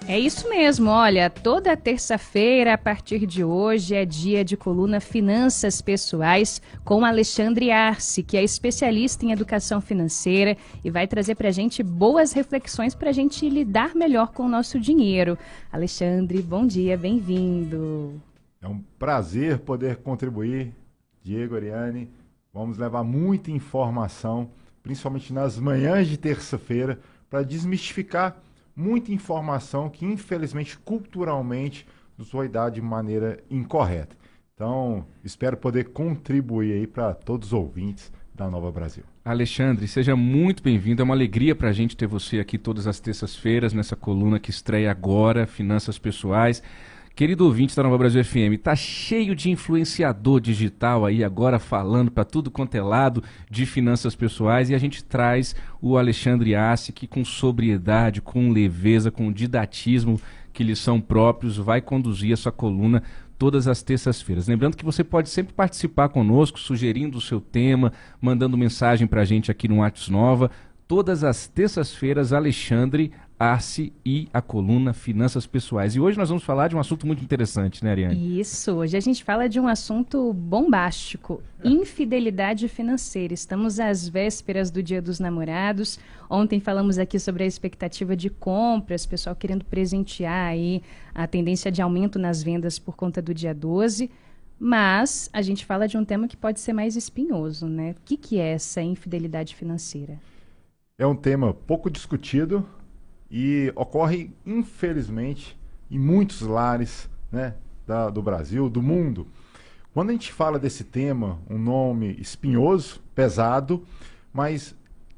É isso mesmo, olha, toda terça-feira, a partir de hoje, é dia de coluna Finanças Pessoais com Alexandre Arce, que é especialista em educação financeira e vai trazer para a gente boas reflexões para a gente lidar melhor com o nosso dinheiro. Alexandre, bom dia, bem-vindo. É um prazer poder contribuir, Diego, Ariane. Vamos levar muita informação, principalmente nas manhãs de terça-feira, para desmistificar muita informação que, infelizmente, culturalmente, nos foi dada de maneira incorreta. Então, espero poder contribuir aí para todos os ouvintes da Nova Brasil. Alexandre, seja muito bem-vindo. É uma alegria para a gente ter você aqui todas as terças-feiras, nessa coluna que estreia agora, Finanças Pessoais. Querido ouvinte da Nova Brasil FM, tá cheio de influenciador digital aí agora falando para tudo quanto é lado de finanças pessoais e a gente traz o Alexandre Arce que com sobriedade, com leveza, com didatismo que lhes são próprios, vai conduzir essa coluna todas as terças-feiras. Lembrando que você pode sempre participar conosco, sugerindo o seu tema, mandando mensagem para a gente aqui no WhatsApp Nova. Todas as terças-feiras, Alexandre Arce e a coluna Finanças Pessoais. E hoje nós vamos falar de um assunto muito interessante, né, Ariane? Isso, hoje a gente fala de um assunto bombástico, infidelidade financeira. Estamos às vésperas do Dia dos Namorados. Ontem falamos aqui sobre a expectativa de compras, pessoal querendo presentear aí a tendência de aumento nas vendas por conta do dia 12. Mas a gente fala de um tema que pode ser mais espinhoso, né? O que é essa infidelidade financeira? É um tema pouco discutido e ocorre, infelizmente, em muitos lares, né, do Brasil, do mundo. Quando a gente fala desse tema, um nome espinhoso, pesado, mas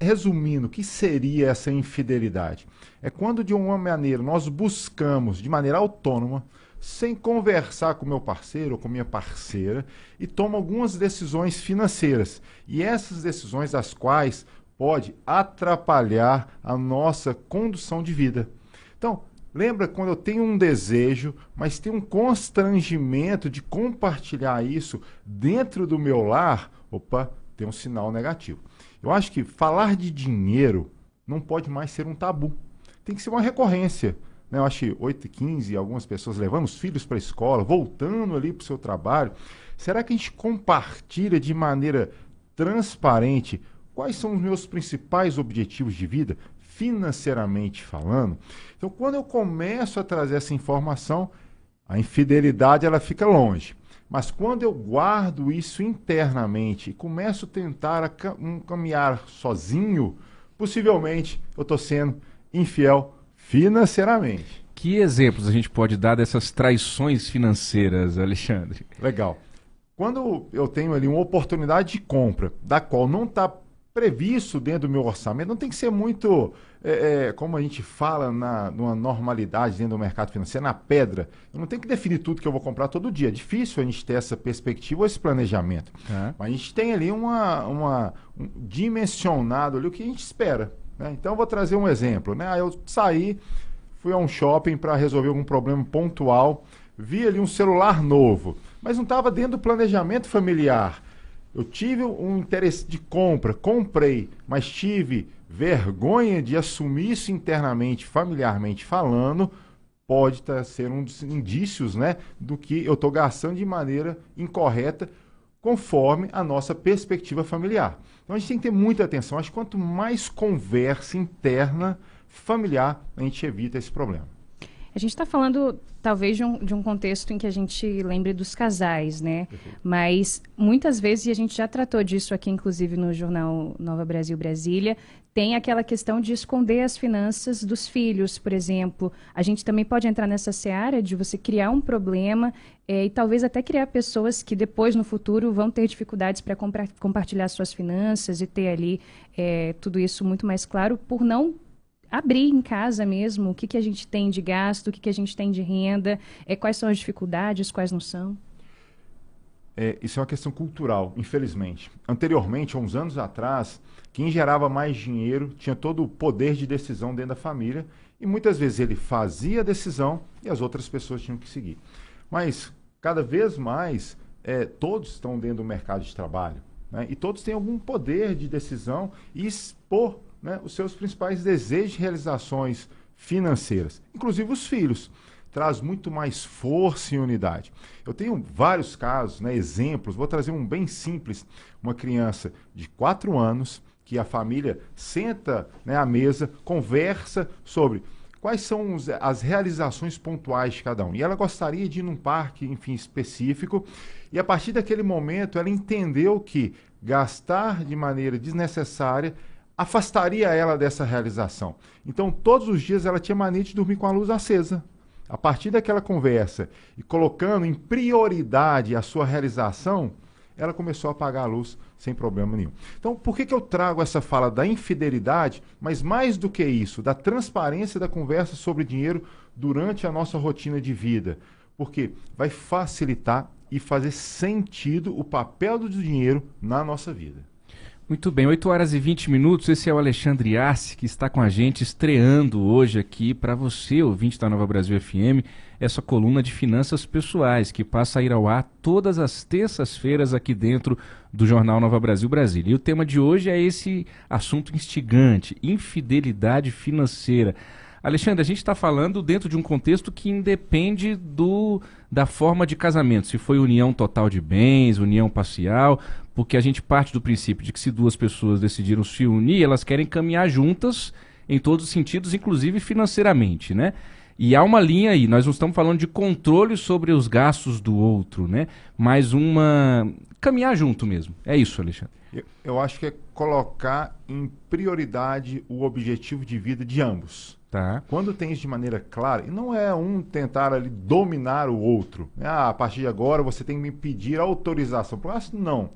resumindo, o que seria essa infidelidade? É quando, de uma maneira, nós buscamos, de maneira autônoma, sem conversar com meu parceiro ou com minha parceira, e toma algumas decisões financeiras. E essas decisões, as quais pode atrapalhar a nossa condução de vida. Então, lembra quando eu tenho um desejo, mas tenho um constrangimento de compartilhar isso dentro do meu lar, opa, tem um sinal negativo. Eu acho que falar de dinheiro não pode mais ser um tabu. Tem que ser uma recorrência. Né? Eu acho que 8h15, algumas pessoas levando os filhos para a escola, voltando ali para o seu trabalho. Será que a gente compartilha de maneira transparente quais são os meus principais objetivos de vida, financeiramente falando? Então, quando eu começo a trazer essa informação, a infidelidade ela fica longe. Mas quando eu guardo isso internamente e começo a tentar caminhar sozinho, possivelmente eu estou sendo infiel financeiramente. Que exemplos a gente pode dar dessas traições financeiras, Alexandre? Legal. Quando eu tenho ali uma oportunidade de compra, da qual não está previsto dentro do meu orçamento, não tem que ser muito, como a gente fala numa normalidade dentro do mercado financeiro, na pedra. Eu não tenho que definir tudo que eu vou comprar todo dia. É difícil a gente ter essa perspectiva ou esse planejamento. Mas a gente tem ali um dimensionado ali o que a gente espera. Né? Então eu vou trazer um exemplo. Né? Eu saí, fui a um shopping para resolver algum problema pontual, vi ali um celular novo, mas não estava dentro do planejamento familiar. Eu tive um interesse de compra, comprei, mas tive vergonha de assumir isso internamente, familiarmente falando, pode ser um dos indícios, né, do que eu estou gastando de maneira incorreta, conforme a nossa perspectiva familiar. Então a gente tem que ter muita atenção. Acho que quanto mais conversa interna, familiar, a gente evita esse problema. A gente está falando, talvez, de um contexto em que a gente lembre dos casais, né? Perfeito. Mas, muitas vezes, e a gente já tratou disso aqui, inclusive, no jornal Nova Brasil Brasília, tem aquela questão de esconder as finanças dos filhos, por exemplo. A gente também pode entrar nessa seara de você criar um problema e talvez até criar pessoas que depois, no futuro, vão ter dificuldades para compartilhar suas finanças e ter ali tudo isso muito mais claro por não abrir em casa mesmo o que a gente tem de gasto, o que a gente tem de renda, quais são as dificuldades, quais não são. Isso é uma questão cultural, infelizmente. Anteriormente, há uns anos atrás, quem gerava mais dinheiro tinha todo o poder de decisão dentro da família e muitas vezes ele fazia a decisão e as outras pessoas tinham que seguir. Mas, cada vez mais, todos estão dentro do mercado de trabalho, né? E todos têm algum poder de decisão e expor, né, os seus principais desejos e realizações financeiras, inclusive os filhos. Traz muito mais força e unidade. Eu tenho vários casos, né, exemplos, vou trazer um bem simples. Uma criança de 4 anos, que a família senta, né, à mesa, conversa sobre quais são as realizações pontuais de cada um. E ela gostaria de ir num parque, enfim, específico, e a partir daquele momento ela entendeu que gastar de maneira desnecessária afastaria ela dessa realização. Então, todos os dias ela tinha mania de dormir com a luz acesa. A partir daquela conversa e colocando em prioridade a sua realização, ela começou a apagar a luz sem problema nenhum. Então, por que eu trago essa fala da infidelidade, mas mais do que isso, da transparência da conversa sobre dinheiro durante a nossa rotina de vida? Porque vai facilitar e fazer sentido o papel do dinheiro na nossa vida. Muito bem, 8h20. Esse é o Alexandre Arce, que está com a gente, estreando hoje aqui para você, ouvinte da Nova Brasil FM, essa coluna de finanças pessoais, que passa a ir ao ar todas as terças-feiras aqui dentro do Jornal Nova Brasil Brasília. E o tema de hoje é esse assunto instigante, infidelidade financeira. Alexandre, a gente está falando dentro de um contexto que independe da forma de casamento, se foi união total de bens, união parcial, porque a gente parte do princípio de que se duas pessoas decidiram se unir, elas querem caminhar juntas em todos os sentidos, inclusive financeiramente, né? E há uma linha aí, nós não estamos falando de controle sobre os gastos do outro, né? Mas caminhar junto mesmo. É isso, Alexandre. Eu acho que é colocar em prioridade o objetivo de vida de ambos. Tá. Quando tem isso de maneira clara, e não é um tentar ali dominar o outro. A partir de agora você tem que me pedir autorização. Não.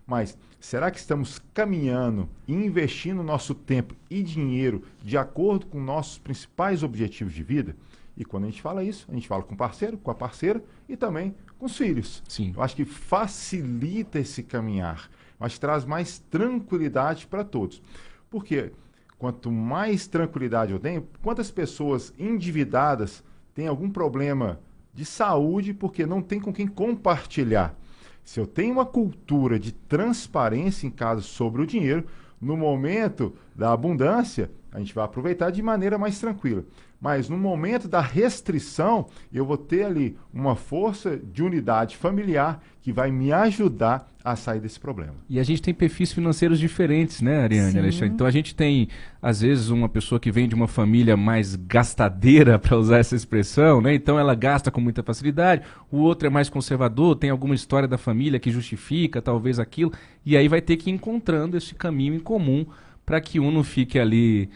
Mas será que estamos caminhando e investindo nosso tempo e dinheiro de acordo com nossos principais objetivos de vida? E quando a gente fala isso, a gente fala com o parceiro, com a parceira e também com os filhos. Sim. Eu acho que facilita esse caminhar, mas traz mais tranquilidade para todos. Por quê? Quanto mais tranquilidade eu tenho, quantas pessoas endividadas têm algum problema de saúde porque não tem com quem compartilhar? Se eu tenho uma cultura de transparência em casa sobre o dinheiro, no momento da abundância, a gente vai aproveitar de maneira mais tranquila. Mas no momento da restrição, eu vou ter ali uma força de unidade familiar que vai me ajudar a sair desse problema. E a gente tem perfis financeiros diferentes, né, Ariane, Alexandre? Então a gente tem, às vezes, uma pessoa que vem de uma família mais gastadeira, para usar essa expressão, né? Então ela gasta com muita facilidade. O outro é mais conservador, tem alguma história da família que justifica talvez aquilo. E aí vai ter que ir encontrando esse caminho em comum para que um não fique ali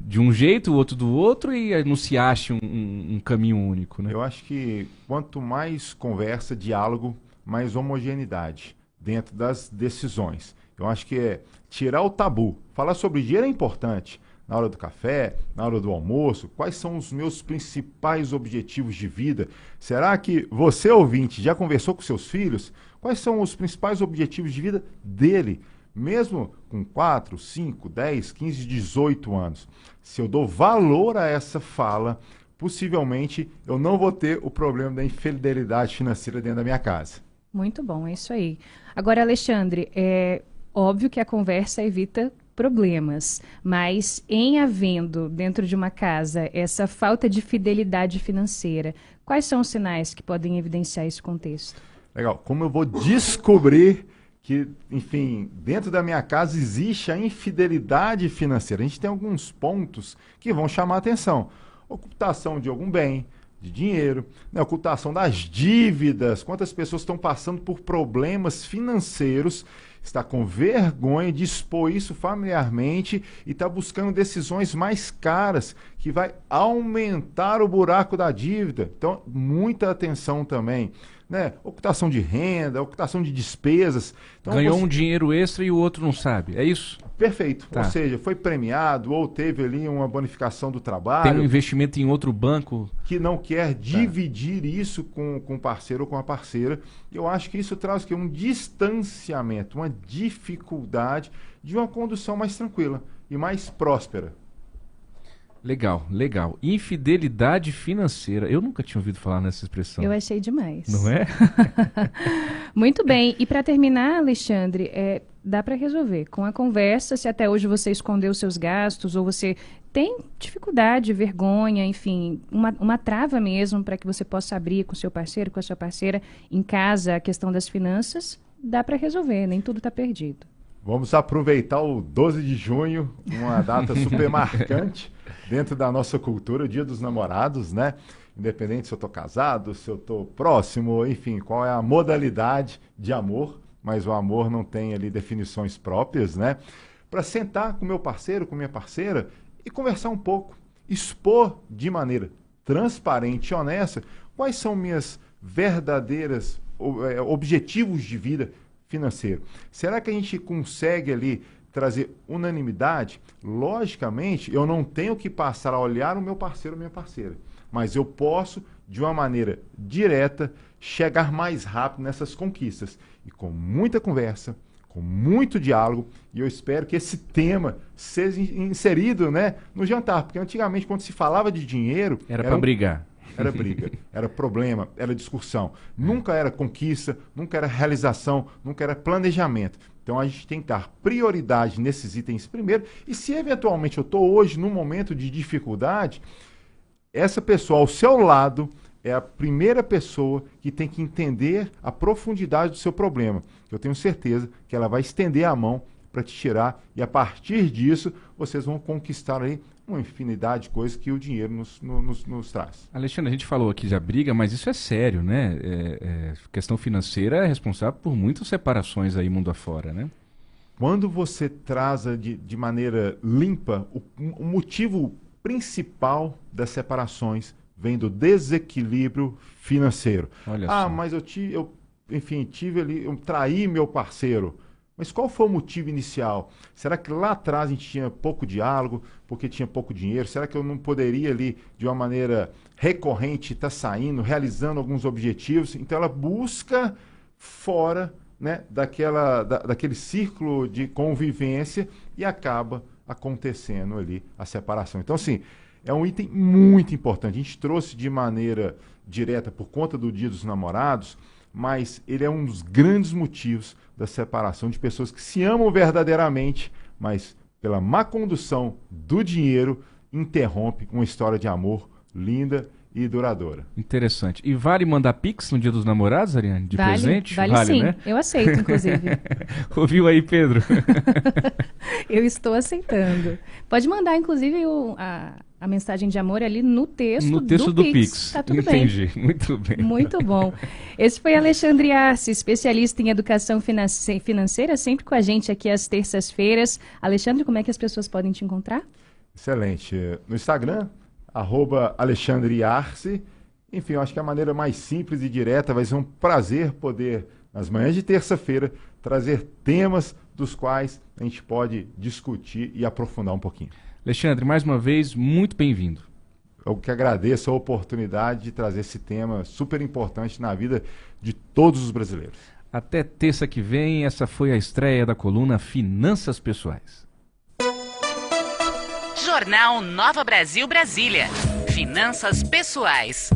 de um jeito, o outro do outro, e não se ache um caminho único, né? Eu acho que quanto mais conversa, diálogo, mais homogeneidade dentro das decisões. Eu acho que é tirar o tabu. Falar sobre dinheiro é importante. Na hora do café, na hora do almoço, quais são os meus principais objetivos de vida? Será que você, ouvinte, já conversou com seus filhos? Quais são os principais objetivos de vida dele? Mesmo com 4, 5, 10, 15, 18 anos. Se eu dou valor a essa fala, possivelmente eu não vou ter o problema da infidelidade financeira dentro da minha casa. Muito bom, é isso aí. Agora, Alexandre, é óbvio que a conversa evita problemas, mas em havendo dentro de uma casa essa falta de fidelidade financeira, quais são os sinais que podem evidenciar esse contexto? Legal. Como eu vou descobrir que, enfim, dentro da minha casa existe a infidelidade financeira? A gente tem alguns pontos que vão chamar a atenção. Ocultação de algum bem, de dinheiro, né? Ocultação das dívidas. Quantas pessoas estão passando por problemas financeiros, está com vergonha de expor isso familiarmente e está buscando decisões mais caras, que vai aumentar o buraco da dívida. Então, muita atenção também. Né? Ocultação de renda, ocultação de despesas. Então, ganhou um dinheiro extra e o outro não sabe, é isso? Perfeito. Tá. Ou seja, foi premiado ou teve ali uma bonificação do trabalho. Tem um investimento em outro banco. Que não quer dividir isso com o parceiro ou com a parceira. Eu acho que isso traz um distanciamento, uma dificuldade de uma condução mais tranquila e mais próspera. Legal, legal. Infidelidade financeira. Eu nunca tinha ouvido falar nessa expressão. Eu achei demais. Não é? Muito bem. E para terminar, Alexandre, dá para resolver com a conversa, se até hoje você escondeu seus gastos ou você tem dificuldade, vergonha, enfim, uma trava mesmo para que você possa abrir com o seu parceiro, com a sua parceira, em casa, a questão das finanças, dá para resolver, nem tudo está perdido. Vamos aproveitar o 12 de junho, uma data super marcante dentro da nossa cultura, o Dia dos Namorados, né? Independente se eu estou casado, se eu estou próximo, enfim, qual é a modalidade de amor, mas o amor não tem ali definições próprias, né? Para sentar com meu parceiro, com minha parceira e conversar um pouco, expor de maneira transparente e honesta quais são minhas verdadeiras objetivos de vida financeiro. Será que a gente consegue ali trazer unanimidade? Logicamente, eu não tenho que passar a olhar o meu parceiro ou minha parceira, mas eu posso, de uma maneira direta, chegar mais rápido nessas conquistas. E com muita conversa, com muito diálogo, e eu espero que esse tema seja inserido, né, no jantar, porque antigamente, quando se falava de dinheiro... Era para brigar. Era briga, era problema, era discussão. Nunca era conquista, nunca era realização, nunca era planejamento. Então a gente tem que dar prioridade nesses itens primeiro. E se eventualmente eu estou hoje num momento de dificuldade, essa pessoa ao seu lado é a primeira pessoa que tem que entender a profundidade do seu problema. Eu tenho certeza que ela vai estender a mão para te tirar e a partir disso vocês vão conquistar aí uma infinidade de coisas que o dinheiro nos traz. Alexandre, a gente falou aqui da briga, mas isso é sério, né? Questão financeira é responsável por muitas separações aí mundo afora, né? Quando você traz de maneira limpa, o motivo principal das separações vem do desequilíbrio financeiro. Olha só. Mas eu traí meu parceiro. Mas qual foi o motivo inicial? Será que lá atrás a gente tinha pouco diálogo, porque tinha pouco dinheiro? Será que eu não poderia ali, de uma maneira recorrente, estar saindo, realizando alguns objetivos? Então ela busca fora, né, daquele círculo de convivência e acaba acontecendo ali a separação. Então, assim, é um item muito importante. A gente trouxe de maneira direta por conta do Dia dos Namorados, mas ele é um dos grandes motivos da separação de pessoas que se amam verdadeiramente, mas pela má condução do dinheiro interrompe uma história de amor linda e duradoura. Interessante. E vale mandar Pix no Dia dos Namorados, Ariane? De presente? Vale sim, né? Eu aceito, inclusive. Ouviu aí, Pedro? Eu estou aceitando. Pode mandar, inclusive, a mensagem de amor ali no texto do Pix. Tá tudo Entendi. Bem. Muito bem. Muito bom. Esse foi Alexandre Arce, especialista em educação financeira, sempre com a gente aqui às terças-feiras. Alexandre, como é que as pessoas podem te encontrar? Excelente. No Instagram, @Alexandre Arce. Enfim, eu acho que a maneira mais simples e direta vai ser um prazer poder, nas manhãs de terça-feira, trazer temas dos quais a gente pode discutir e aprofundar um pouquinho. Alexandre, mais uma vez, muito bem-vindo. Eu que agradeço a oportunidade de trazer esse tema super importante na vida de todos os brasileiros. Até terça que vem, essa foi a estreia da coluna Finanças Pessoais. Jornal Nova Brasil Brasília. Finanças Pessoais.